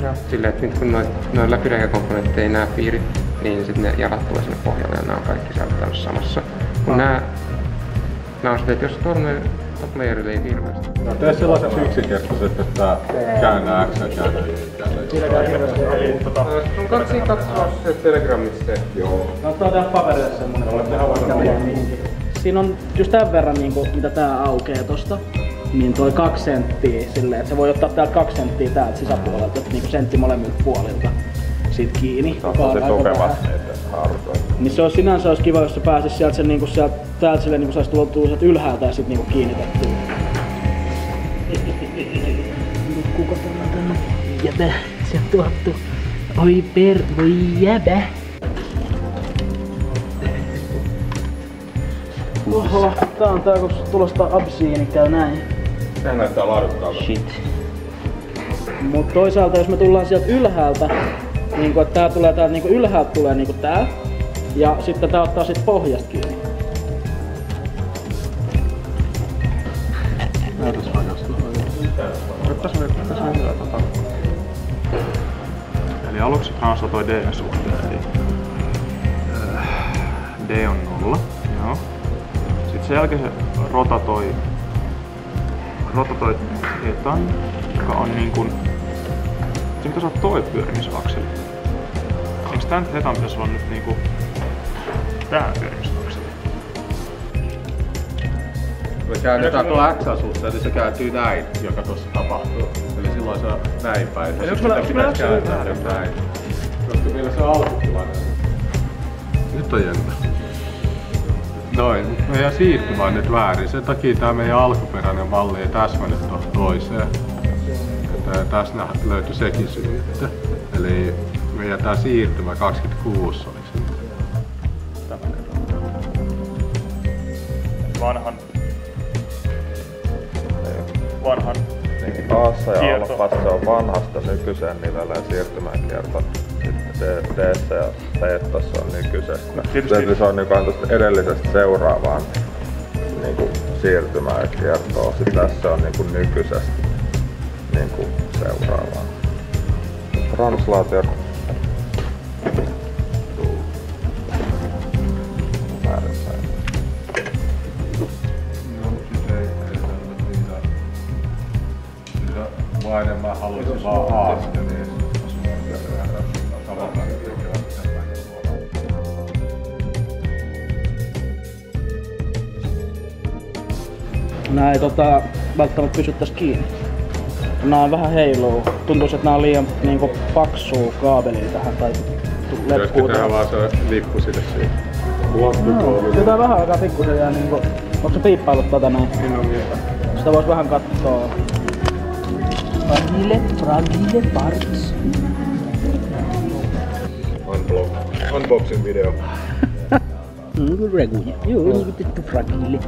Ja silleen, että nyt kun noin läpireikäkomponentit ei nää piirit, niin sitten ne jalat tulee sinne pohjalle ja nää on kaikki sieltä tämmössä samassa. Kun nää on sitten, että jos top layerille ei hirveästi. No tee sellaiseksi yksinkertaiset, että käännä X ja käännä Y. On kaksi Telegramissa se. Joo. Kannattaa tehdä paperille semmonen. Siinä on just tämän verran niinku, mitä tää aukeaa tosta. Niin toi 2 senttiä silleen, että se voi ottaa täältä 2 senttiä täältä sisäpuolelta, että niinku sentti molemmilta puolilta siitä kiinni. Se on tosi tukevasti hartoja. Niin se olisi sinänsä olisi kiva, jos se pääsisi sieltä sen niinku sieltä täältä silleen niinku saisi tulla sieltä ylhäältä ja sit niinku kiinnitettyä. Kuka tänne? Jäbä, sieltä tuottu. Voi jäbä. Oho, tää on tää kun tulosta absiini käy näin. Sehän näyttää laadukkaalta. Shit. Mut toisaalta jos me tullaan sieltä ylhäältä, niinku että tää tulee täältä niinku ylhäältä tulee niinku tää. Ja sitten tää ottaa sit pohjasta kiinni. Näytäs oikeastaan. Eli aluksi translatoi D:n suhteen. Eli D on 0. Joo. Sitten sen jälkeen se rotatoi etan, joka on niin kuin... Se pitäisi olla toi pyörimisakseli. Eiks tän etan pitäisi olla nyt niinku... Tää pyörimisakseli? Me käännetään tuo X-suhteen, niin se kääntyy näin, joka tossa tapahtuu. Eli silloin se on näin päin. Ja sitten pitäisi kääntää näin. Koska meillä se on alkutilanne. Nyt on jännä. Noin, meidän siirtymä on nyt väärin. Sen takia tää meidän alkuperäinen malli ei täsmännyt tuohon toiseen. Tässä löytyi sekin syy. Eli meidän tää siirtymä 26 oli se. Vanhan A:ssa ja alfassa se on vanhasta nykyiseen nivelleen siirtymäkierto. Sitten D:ssä ja Teettassa on nykyisestä. Eli se on niinku tuosta edellisestä seuraavaan niinku siirtymää kiertoa. Sitten tässä on niinku nykyisestä niinku seuraavaan. Translaatio. Mä haluaisin vaan A:sta, niin Nää ei välttämättä pysy tässä kiinni. Nää on vähän heiluu. Tuntuisi, että nää on liian niinku paksuu kaabelia tähän tai leppuu. tehdään vaan se lippu sille siihen. Pitää vähän aikaa pikkusen jää niinku... Onko se piippailut tätä näin? Sitä vois vähän kattoo. Fragile parts. Unboxing video. Regulja. Joo, niinku tettu fragile.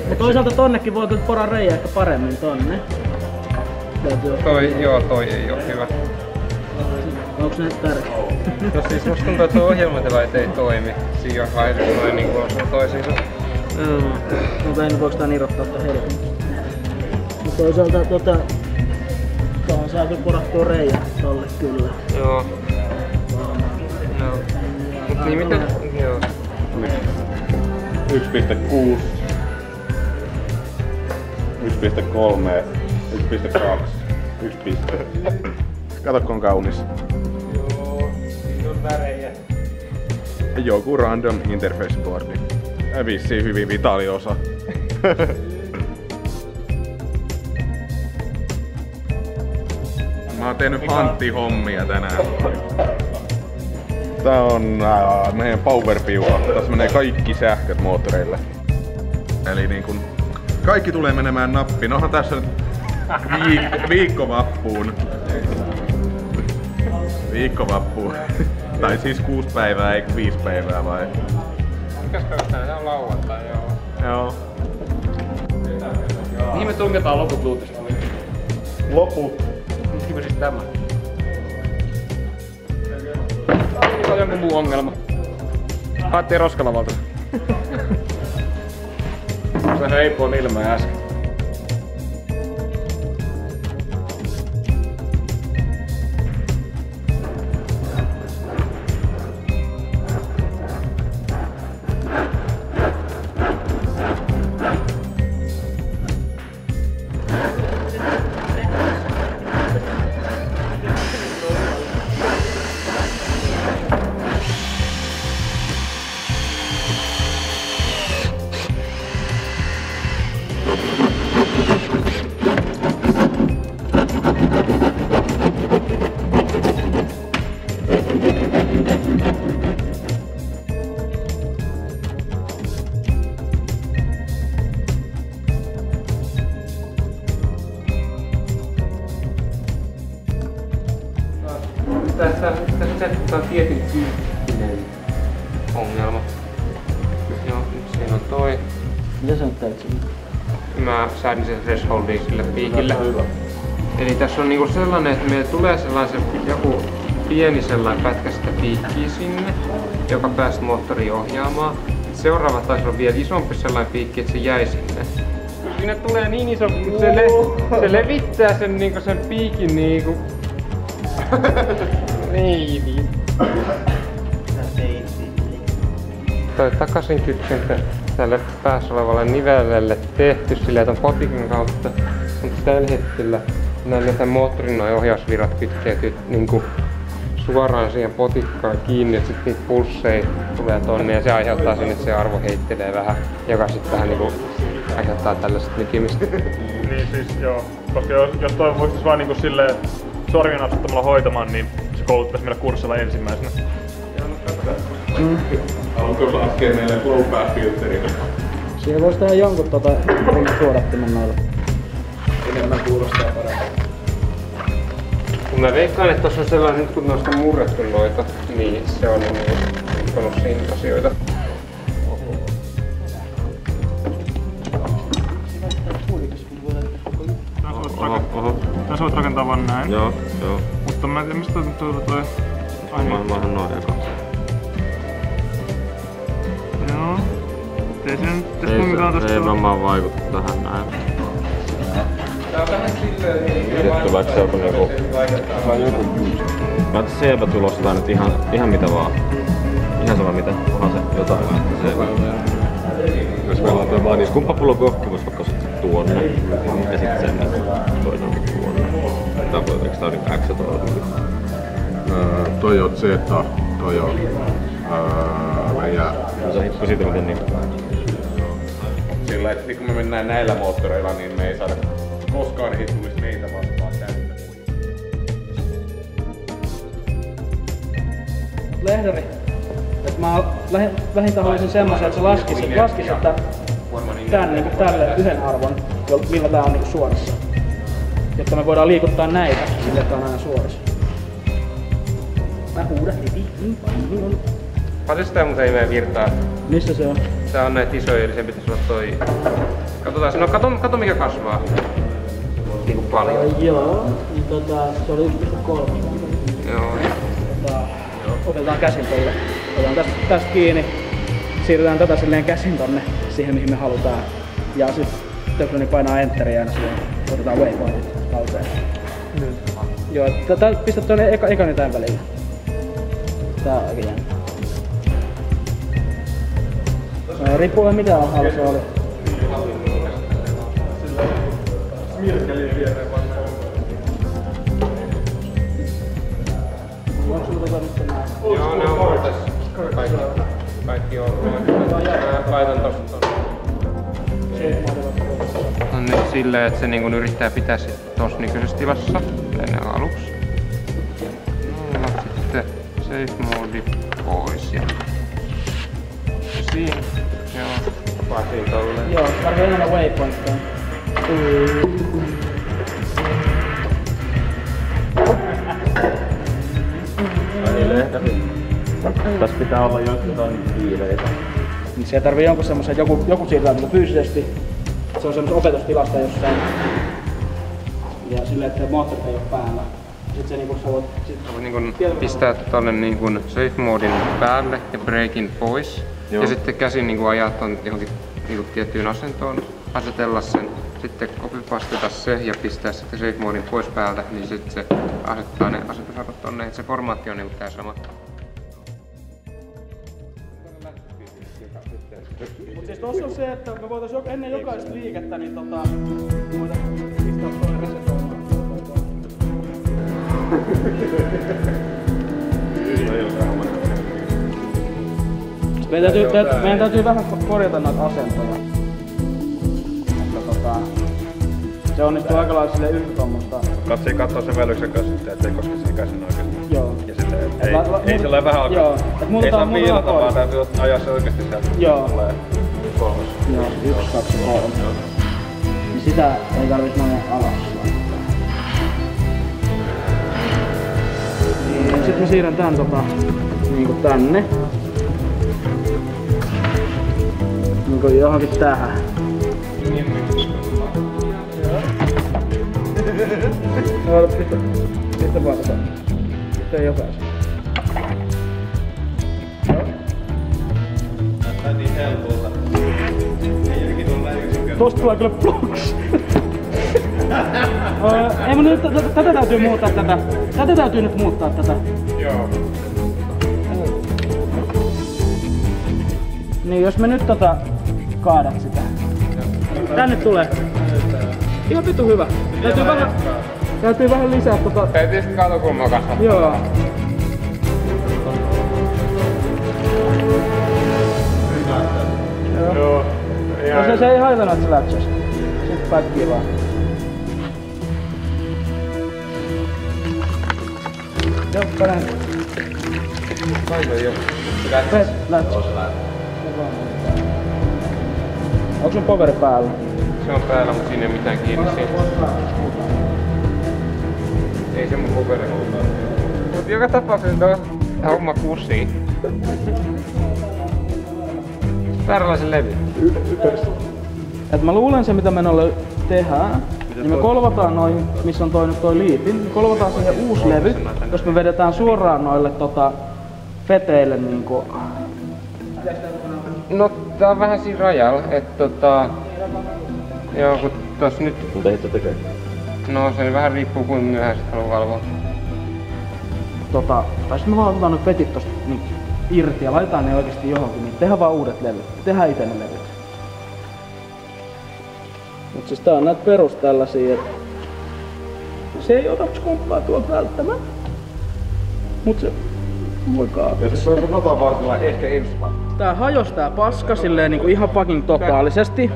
Mut toisaalta tonnekin voi kyllä poraa reijää ehkä paremmin tonne. Toi ei oo hyvä. Onks ne tärkeä? No siis musta tuntuu, että tuo ohjelmointilaite ei toimi. Siinä on haidut noin niinku osuu toisiinsa. Mutta en voiko tän irrottaa tän helposti. Mut toisaalta tuohon saa kyllä porattua reijät tolle kyllä. Joo. No. Mut niin miten? Joo. 1.6 1.3 1.2 1. Kato kun on kaunis. Joo, siinä on värejä. Joku random interface boardi. Vissiin hyvin vitaali osa. Mä oon tehnyt hanttihommia tänään. Tää on meidän power-piula. Tässä menee kaikki sähköt moottoreille. Eli niin kun kaikki tulee menemään nappiin. Onhan tässä nyt viikkovappuun. Viikkovappuun. Tai siis 6 päivää, eikö 5 päivää vai? Mikäs päivästä? Tää on lauantai, joo. Joo. Mihin me tunketaan loput luutista? Loput. Mikä siis tämä? Onko jonkun muu ongelma? Haettiin roskalavalta. Se heipon ilme äsken. on tietyn tyyppinen ongelma. Joo, nyt siinä on toi. Mitä sä nyt teit sinne? Mä säädin sen thresholdiin sille piikille. Eli tässä on niinku sellainen, että meille tulee sellainen joku pieni sellainen pätkä sitä piikkiä sinne, joka päästä moottoriin ohjaamaan. Seuraava taisi olla vielä isompi sellainen piikki, että se jäi sinne. Siinä tulee niin iso, se levittää sen, niinku sen piikin niinku... niin. Toi takaisin kytkentä tälle päässä olevalle nivelelle tehty silleen ton potikin kautta, mutta tällä hetkellä näin moottorin noi ohjausvirrat kytkeytyy niinku suoraan siihen potikkaan kiinni, että sit niitä pulsseja tulee tonne ja se aiheuttaa sen, että se arvo heittelee vähän, joka sit vähän niinku aiheuttaa tällaista nykimistä. Niin siis joo, koska jos toi voisi vaan niinku silleen sormien asettamalla hoitamaan, niin se kouluttaisi meillä kurssilla ensimmäisenä. Haluatko laskea meille flow path filterin? Siihen voisi tehdä jonkun suodattimen noilla. Enemmän kuulostaa paremmin. Kun mä veikkaan, että tossa on sellainen, nyt kun noista murrettu noita, niin se on rikkonut siinä asioita. Tässä voit rakentaa vaan näin. Joo. Mutta mä en tiedä mistä toi... Maahan noin eka. Joo. Ei se nyt tässä kuinkaan tästä... Ei varmaan vaikuta tähän näin. Tää on vähän silleen... Tietty vaikka se on joku... Mä ajattelin sieltä tulostaa nyt ihan mitä vaan. Ihan sama mitä, onhan se jotain lähtee. Jos meillä on toi vaan niin... Kumppapullo kohki vois vaikka tuonne ja sit sen toinen tuonne. Eikö tää on niinku X ja tuolla? Toi on Z, toi on meidän... Se hippui siitä miten niin... Sillä että kun me mennään näillä moottoreilla, niin me ei saada koskaan niitä tulisi meitä vastaan täyttä. Lehdari. Et mä vähintään haluaisin semmoisen, että se laskisi että tän niinku tälle yhden arvon, millä tää on niinku suorassa. Jotta me voidaan liikuttaa näitä sille, että on aina suorassa. Mä huudan heti niin paljon. Paljon sitä muuten ei mene virtaa. Missä se on? Tää on näitä isoja, eli sen pitäisi olla toi... Katsotaan, no kato mikä kasvaa. Niinku paljon. Joo, niin se oli 1,3. Joo. Otetaan käsin tolle. Otetaan tästä kiinni. Siirretään tätä silleen käsin tonne siihen mihin me halutaan. Ja sit Tefloni painaa enteriä aina silleen. Otetaan waypointit talteen. Joo, pistä tonne ekani tän välillä. Tää on oikein jännä. Riippuu mitä alhaalla se oli. Joo, ne on tässä. Kaikki on noin. Mä laitan tosta tonne. On nyt silleen, että se niin yrittää pitää sit tossa nykyisessä tilassa ennen aluksi. No, sitten safe mode pois ja siinä. Joo, vaatii tolleen. Joo, tarvii enemmän waypointteja. Tässä pitää olla jotain piileitä. Niin siellä tarvii jonkun semmosen, joku siirtää niinku fyysisesti. Se on semmos opetustilasta jossain. Ja silleen, että moottorit ei oo päällä. Sit se niinku sä voit... Niin pistää tonne niin safe modin päälle ja breakin pois. Joo. Ja sitten käsin niin ajaa ton johonkin niin tiettyyn asentoon, asetella sen. Sitten copypasteta se ja pistää sitten safe modin pois päältä, niin sitten se asettaa ne asetusarvot tonne. Et se formaatti on niinku tää sama. Mut siis tossa on se, että me voitais ennen jokaista liikettä niin voidaan pistää toinen resetoimaan. Meidän täytyy vähän korjata näitä asentoja. Se onnistuu aika lailla silleen yhtä tommosta. Katsoo sen välyksen kanssa, ettei koske siihen käsin oikeesti. Joo. Ja silleen, ei sellainen vähän alkaa. Joo. Ei saa viilata, vaan täytyy ajaa se oikeesti sieltä. Joo. Tulee kolmas. Joo, 1, 2, 3. Niin sitä ei tarvitse noin alas laittaa. Niin. Sitten mä siirrän tän niinku tänne. Niinku johonkin tähän. Pistä vaan tätä. Pistä jokaisen. Näyttää niin helpolta. Tosta tulee kyllä bloks. Ei mun nyt tätä täytyy muuttaa tätä. Tätä täytyy nyt muuttaa tätä. Joo. Niin jos me nyt kaadat sitä. Tänne tulee. Ihan vittu hyvä. Täytyy vähän lisää Täytyy sit katokulmaa kasvattaa. Joo. Joo. No se ei haitannut, että se lätsäs. Sitten pätkii vaan. Joo, pärään. Kaito jo. Lätsä. Onko sun poveri päällä? Se on päällä, mutta siinä ei mitään kiinni siitä. Ei se mun poveri ole. Mut joka tapauksessa tuo homma kussii. Vääränlaisen levy. Et mä luulen se mitä me noille tehdään. Niin me kolvataan noin, missä on toi liipin, me kolvataan siihen uusi levy, jos me vedetään suoraan noille feteille niinku. No tää on vähän siinä rajalla, että joo kun tos nyt... Mitä itse tekee? No se vähän riippuu kuin myöhään sit haluu valvoa. Tai sit me vaan otetaan noin fetit tosta niin irti ja laitetaan ne oikeesti johonkin, niin tehdään vaan uudet levyt. Tehdään ite ne levyt. Mut siis tää on näitä perus tällaisia, että se ei ota skumppaa tuolta välttämättä. Mut se voi kaapia. Jos se on notaan varsilla ehkä ensimmäinen. Tää hajos tää paska silleen niinku ihan fucking totaalisesti.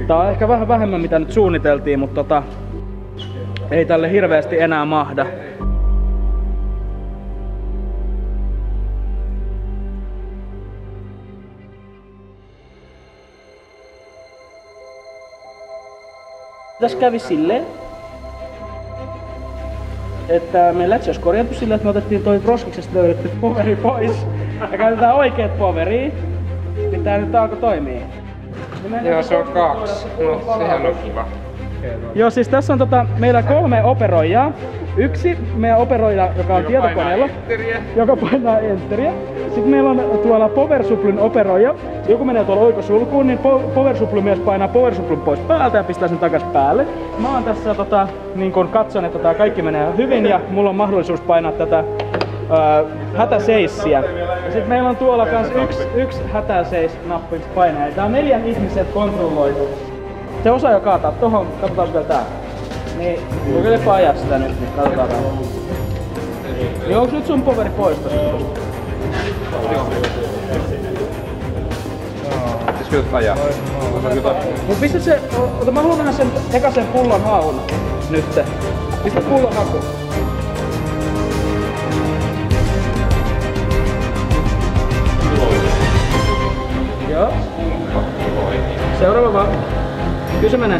Tää on ehkä vähän vähemmän mitä nyt suunniteltiin, mutta ei tälle hirveästi enää mahda. Tässä kävi silleen, että meidän lätsä olisi korjattu silleen, että me otettiin toi roskiksesta löydetty poveri pois ja käytetään oikeet poveria, niin tää nyt alkoi toimii. Joo, se on 2. No, sehän on kiva. Joo, siis tässä on meillä 3 operoijaa. Yksi meidän operoija, joka on tietokoneella, joka painaa enteriä. Sitten meillä on tuolla Power Supplyn operoija. Joku menee tuolla oikosulkuun, niin Power Supply mies painaa Power Suplyn pois päältä ja pistää sen takas päälle. Mä oon tässä niin kun katson, että tää kaikki menee hyvin ja mulla on mahdollisuus painaa tätä hätäseissiä. Ja sit meillä on tuolla kans yksi hätäseis-nappi painaa. Tää on 4 ihmisen kontrolloitu. Se osaa jo kaataa tohon, katsotaan vielä tää. Niin, kokeilepa ajaa sitä nyt, niin katsotaan vähän. Niin onks nyt sun poveri pois tosta? Pitäisikö nyt ajaa? Mut pistä se, mä haluan nähdä sen ekasen pullon haun nyt. Pistä pullon haku. Joo. Seuraava vaan. Kyllä se menee.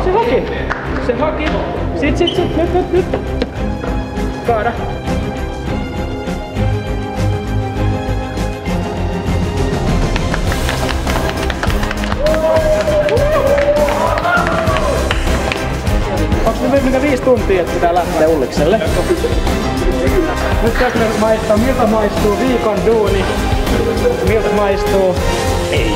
Se haki. Se haki. Sit. Nyt. Kaada. Onks nyt 5 tuntia, että pitää lähteä Ullikselle? Nyt tässä me maistaa, miltä maistuu viikon duuni. Miltä maistuu? Ei.